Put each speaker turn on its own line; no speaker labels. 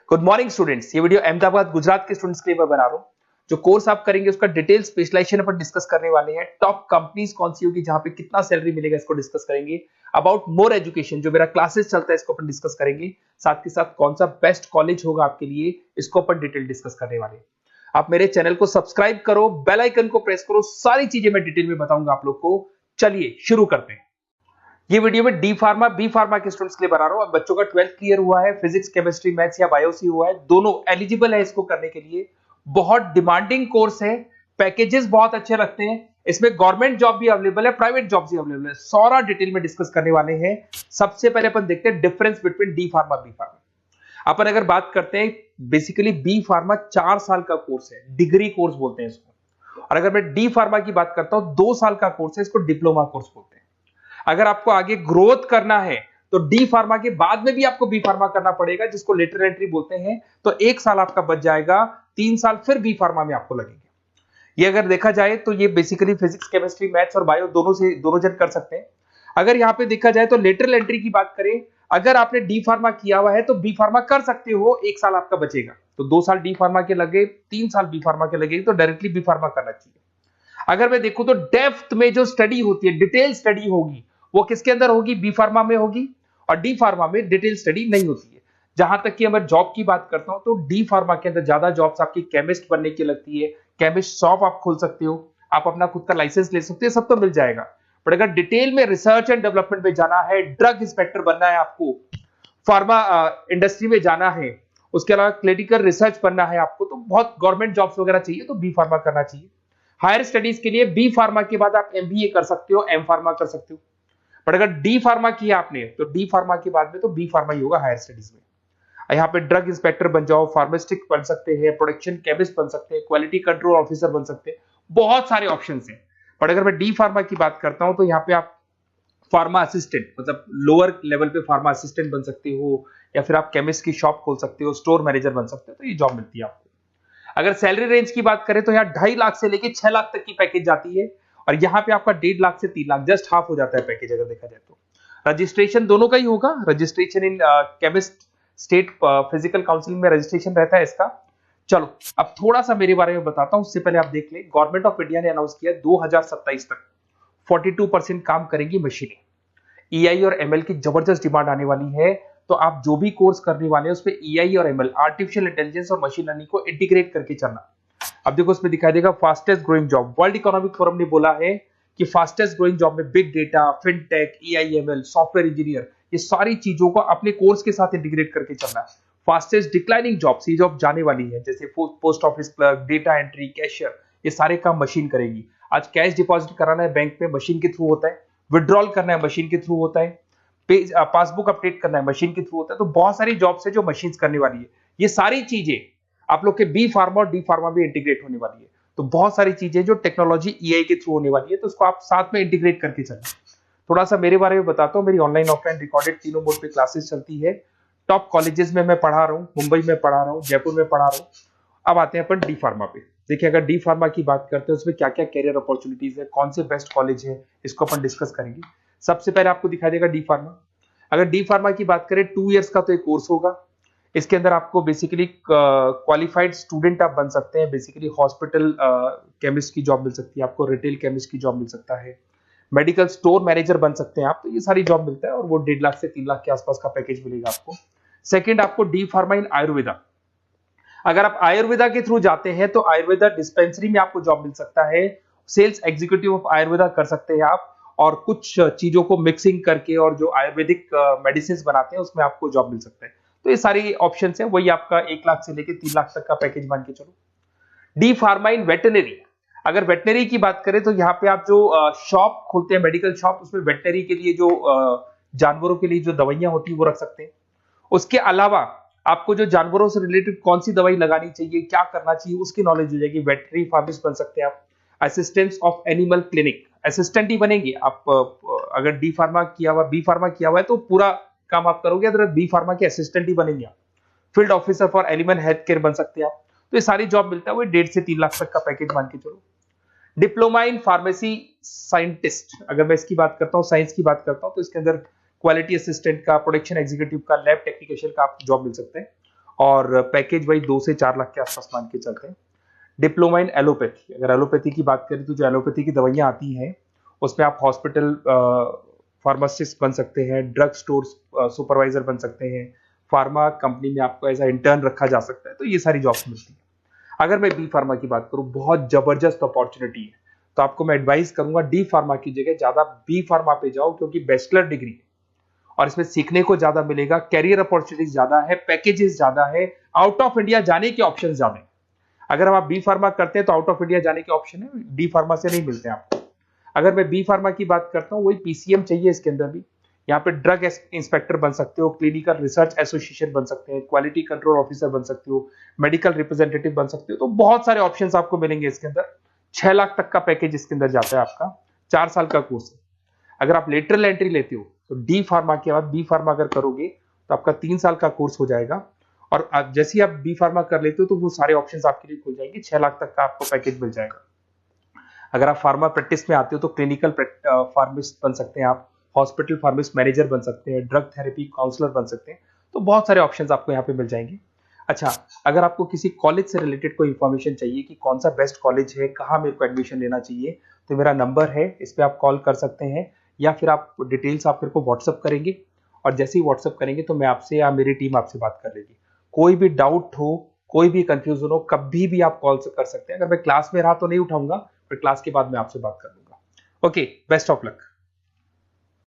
Good morning students. ये video Ahmedabad Gujarat के students के लिए मैं बना रहा हूँ। जो कोर्स आप करेंगे उसका डिटेल स्पेशलाइजेशन पर डिस्कस करने वाले हैं। टॉप कंपनीज कौन सी होगी, जहां पे कितना सैलरी मिलेगा, इसको डिस्कस करेंगे। अबाउट मोर एजुकेशन, जो मेरा क्लासेस चलता है, इसको अपन डिस्कस करेंगे। साथ के साथ कौन सा बेस्ट कॉलेज होगा आपके लिए, इसको अपन डिटेल डिस्कस करने वाले हैं। आप मेरे चैनल को सब्सक्राइब करो, बेल आइकन को प्रेस करो, सारी चीजें मैं डिटेल में बताऊंगा आप लोग को। चलिए शुरू करते हैं। ये वीडियो में डी फार्मा बी फार्मा के स्टूडेंट्स के लिए बना रहा हूं। अब बच्चों का 12th क्लियर हुआ है, फिजिक्स केमिस्ट्री मैथ्स या बायोसी हुआ है, दोनों एलिजिबल है इसको करने के लिए। बहुत डिमांडिंग कोर्स है, पैकेजेस बहुत अच्छे लगते हैं। इसमें गवर्नमेंट जॉब भी अवेलेबल है, प्राइवेट जॉब भी अवेलेबल है। सारा डिटेल में डिस्कस करने वाले हैं। सबसे पहले अपन देखते हैं difference between D pharma B pharma. अपन अगर बात करते हैं, बेसिकली बी फार्मा 4 साल का कोर्स है, डिग्री कोर्स बोलते हैं इसको। और अगर मैं डी फार्मा की बात करता हूं, 2 साल का कोर्स है, इसको डिप्लोमा कोर्स बोलते हैं। अगर आपको आगे ग्रोथ करना है तो डी फार्मा के बाद में भी आपको बी फार्मा करना पड़ेगा, जिसको लेटर एंट्री बोलते हैं। तो 1 साल आपका बच जाएगा, 3 साल फिर बी फार्मा में आपको लगेंगे। ये अगर देखा जाए तो ये बेसिकली फिजिक्स केमिस्ट्री मैथ्स और बायो दोनों जन कर सकते हैं। अगर यहां पे देखा जाए तो लेटरल एंट्री की बात करें, अगर आपने डी फार्मा किया हुआ है तो बी फार्मा कर सकते हो, 1 साल आपका बचेगा। तो 2 साल डी फार्मा के लगे, 3 साल बी फार्मा के लगे, तो डायरेक्टली बी फार्मा करना चाहिए। अगर मैं देखूं तो डेप्थ में जो स्टडी होती है, डिटेल स्टडी होगी, वो किसके अंदर होगी, बी फार्मा में होगी। और डी फार्मा में डिटेल स्टडी नहीं होती है। जहां तक कि अगर जॉब की बात करता हूं तो डी फार्मा के अंदर ज्यादा जॉब्स आपकी केमिस्ट बनने की लगती है। केमिस्ट शॉप आप खोल सकते हो, आप अपना खुद का लाइसेंस ले सकते हो, सब तो मिल जाएगा। पर अगर डिटेल में रिसर्च एंड डेवलपमेंट में जाना है, ड्रग इंस्पेक्टर बनना है आपको, फार्मा इंडस्ट्री में जाना है, उसके अलावा क्लिनिकल रिसर्च बनना है आपको, तो बहुत गवर्नमेंट जॉब्स वगैरह चाहिए, तो बी फार्मा करना चाहिए। हायर स्टडीज के लिए बी फार्मा के बाद आप एमबीए कर सकते हो, एम फार्मा कर सकते हो। बट अगर डी फार्मा किया आपने तो डी फार्मा के बाद में तो बी फार्मा ही होगा हायर स्टडीज में। यहाँ पे ड्रग इंस्पेक्टर बन जाओ, फार्मास्टिक बन सकते हैं, प्रोडक्शन केमिस्ट बन सकते हैं, क्वालिटी कंट्रोल ऑफिसर बन सकते हैं, बहुत सारे ऑप्शंस हैं। बट अगर मैं डी फार्मा की बात करता हूं तो यहाँ पे आप फार्मा असिस्टेंट, मतलब लोअर लेवल पे फार्मा असिस्टेंट बन सकते हो, या फिर आप केमिस्ट की शॉप खोल सकते हो, स्टोर मैनेजर बन सकते हो, तो ये जॉब मिलती है आपको। अगर सैलरी रेंज की बात करें तो यहाँ 2.5 लाख से लेके 6 लाख तक की पैकेज जाती है। और यहाँ पे आपका 1.5 लाख से 3 लाख, जस्ट हाफ हो जाता है पैकेज अगर देखा जाए तो। रजिस्ट्रेशन दोनों का ही होगा। Registration in chemist state physical counselling में रजिस्ट्रेशन रहता है इसका। चलो अब थोड़ा सा मेरे बारे में बताता हूं, उससे पहले आप देख ले, गवर्नमेंट ऑफ इंडिया ने अनाउंस किया 2027 तक 42% काम करेंगी मशीनें। ईआई और एमएल की जबरदस्त डिमांड आने वाली है। तो आप जो भी कोर्स करने वाले हैं उसमें ईआई और एमएल, आर्टिफिशियल इंटेलिजेंस और मशीन लर्निंग को इंटीग्रेट करके चलना। अब देखो उसमें दिखाई देगा fastest growing job. World Economic Forum ने बोला है कि फास्टेस्ट ग्रोइंग जॉब में big data, fintech, AI ML, software engineer, ये सारी चीजों को अपने कोर्स के साथ इंटीग्रेट करके चलना। फास्टेस्ट डिक्लाइनिंग जॉब्स, ये जॉब जाने वाली है, जैसे post office clerk, data entry, cashier, ये सारे काम मशीन करेगी। आज कैश डिपॉजिट कराना है बैंक में, मशीन के थ्रू होता है। विड्रॉल करना है, मशीन के थ्रू होता है। पासबुक अपडेट करना है, मशीन के थ्रू होता है। तो बहुत सारी जॉब्स है जो मशीन करने वाली है। ये सारी चीजें आप लोग के बी फार्मा और डी फार्मा भी इंटीग्रेट होने वाली है। तो बहुत सारी चीजें जो टेक्नोलॉजी ईआई के थ्रू होने वाली है, तो उसको आप साथ में इंटीग्रेट करके चलें। थोड़ा सा मेरे बारे में बताता हूँ। मेरी ऑनलाइन ऑफलाइन रिकॉर्डेड तीनों मोड पे क्लासेस चलती है। टॉप कॉलेजेस में मैं पढ़ा रहा हूँ, मुंबई में पढ़ा रहा हूँ, जयपुर में पढ़ा रहा हूँ। अब आते हैं अपन डी फार्मा पे। देखिए अगर डी फार्मा की बात करते हैं उसमें क्या क्या कैरियर अपॉर्चुनिटीज है, कौन से बेस्ट कॉलेज है, इसको अपन डिस्कस करेंगे। सबसे पहले आपको दिखाई देगा डी फार्मा। अगर डी फार्मा की बात करें, 2 इयर्स का तो एक कोर्स होगा। इसके अंदर आपको बेसिकली क्वालिफाइड स्टूडेंट आप बन सकते हैं। बेसिकली हॉस्पिटल केमिस्ट की जॉब मिल सकती है आपको, रिटेल केमिस्ट की जॉब मिल सकता है, मेडिकल स्टोर मैनेजर बन सकते हैं आप। तो ये सारी जॉब मिलता है और वो 1.5 लाख से 3 लाख के आसपास का पैकेज मिलेगा आपको। सेकंड, आपको डी फार्मा इन आयुर्वेदा। अगर आप आयुर्वेदा के थ्रू जाते हैं तो आयुर्वेदा डिस्पेंसरी में आपको जॉब मिल सकता है। सेल्स एग्जीक्यूटिव ऑफ आयुर्वेदा कर सकते हैं आप, और कुछ चीजों को मिक्सिंग करके और जो आयुर्वेदिक मेडिसिन बनाते हैं उसमें आपको जॉब मिल सकता है। तो ये सारी ऑप्शंस है, वही आपका 1 लाख से लेके 3 लाख तक का पैकेज मान के चलो। डी फार्मा इन वेटनरी। अगर वेटनरी की बात करें तो यहाँ पे आप जो शॉप खोलते हैं, मेडिकल शॉप, उसमें वेटनरी के लिए जो जानवरों के लिए जो दवाइयां होती है वो रख सकते हैं। उसके अलावा आपको जो जानवरों से रिलेटेड कौन सी दवाई लगानी चाहिए, क्या करना चाहिए, उसकी नॉलेज हो जाएगी। वेटनरी फार्मासिस्ट बन सकते हैं आप। Assistants of animal clinic, assistant ही बनेंगे आप। अगर डी फार्मा किया हुआ, बी फार्मा किया हुआ है तो पूरा काम आप करोगे, अगर बी फार्मा के असिस्टेंट ही बनेंगे आप। Field officer for animal health care बन सकते हैं आप। तो ये सारी जॉब मिलता है, वो 1.5 से 3 लाख तक का पैकेज मान के चलो। डिप्लोमा इन फार्मेसी साइंटिस्ट, अगर मैं इसकी बात करता हूँ, साइंस की बात करता हूँ, तो इसके अंदर क्वालिटी असिस्टेंट का, प्रोडक्शन एग्जीक्यूटिव का, लैब टेक्नीशियन का आपको जॉब मिल सकते हैं। और पैकेज भाई 2 से 4 लाख के आसपास मान के चलते हैं। डिप्लोमा इन एलोपैथी, अगर एलोपैथी की बात करें तो जो एलोपैथी की दवाइयां आती हैं उसमें आप हॉस्पिटल फार्मासिस्ट बन सकते हैं, ड्रग स्टोर सुपरवाइजर बन सकते हैं, फार्मा कंपनी में आपको एज अ इंटर्न रखा जा सकता है, तो ये सारी जॉब्स मिलती है। अगर मैं बी फार्मा की बात करूं, बहुत जबरदस्त अपॉर्चुनिटी है, तो आपको मैं एडवाइस करूंगा डी फार्मा की जगह ज्यादा बी फार्मा पे जाओ, क्योंकि बैचलर डिग्री और इसमें सीखने को ज्यादा मिलेगा, कैरियर अपॉर्चुनिटीज ज्यादा है, पैकेजेस ज्यादा है, आउट ऑफ इंडिया जाने के ऑप्शन ज्यादा है। अगर हम आप बी फार्मा करते हैं तो आउट ऑफ इंडिया जाने के ऑप्शन है, डी फार्मा से नहीं मिलते हैं आपको। अगर मैं बी फार्मा की बात करता हूँ, वही पीसीएम चाहिए इसके अंदर भी। यहाँ पे ड्रग इंस्पेक्टर बन सकते हो, क्लिनिकल रिसर्च एसोसिएशन बन सकते हैं, क्वालिटी कंट्रोल ऑफिसर बन सकते हो, मेडिकल रिप्रेजेंटेटिव बन सकते हो, तो बहुत सारे ऑप्शंस आपको मिलेंगे इसके अंदर। 6 लाख तक का पैकेज इसके अंदर जाता है आपका, 4 साल का कोर्स है। अगर आप लेटरल एंट्री लेते हो तो डी फार्मा के बाद बी फार्मा अगर करोगे तो आपका 3 साल का कोर्स हो जाएगा, और जैसे ही आप बी फार्मा कर लेते हो तो वो सारे ऑप्शंस आपके लिए खुल जाएंगे, 6 लाख तक का आपको पैकेज मिल जाएगा। अगर आप फार्मा प्रैक्टिस में आते हो तो क्लिनिकल फार्मिस्ट बन सकते हैं आप, हॉस्पिटल फार्मिस्ट मैनेजर बन सकते हैं, ड्रग थेरेपी काउंसलर बन सकते हैं, तो बहुत सारे ऑप्शंस आपको यहाँ पे मिल जाएंगे। अच्छा, अगर आपको किसी कॉलेज से रिलेटेड कोई इंफॉर्मेशन चाहिए कि कौन सा बेस्ट कॉलेज है, कहाँ मेरे को एडमिशन लेना चाहिए, तो मेरा नंबर है, इस पर आप कॉल कर सकते हैं, या फिर आप डिटेल्स आप मेरे को व्हाट्सअप करेंगे, और जैसे ही व्हाट्सअप करेंगे तो मैं आपसे या मेरी टीम आपसे बात कर लेगी। कोई भी डाउट हो, कोई भी कंफ्यूजन हो, कभी भी आप कॉल कर सकते हैं। अगर मैं क्लास में रहा तो नहीं उठाऊंगा, फिर क्लास के बाद मैं आपसे बात कर लूंगा। Okay, best of luck.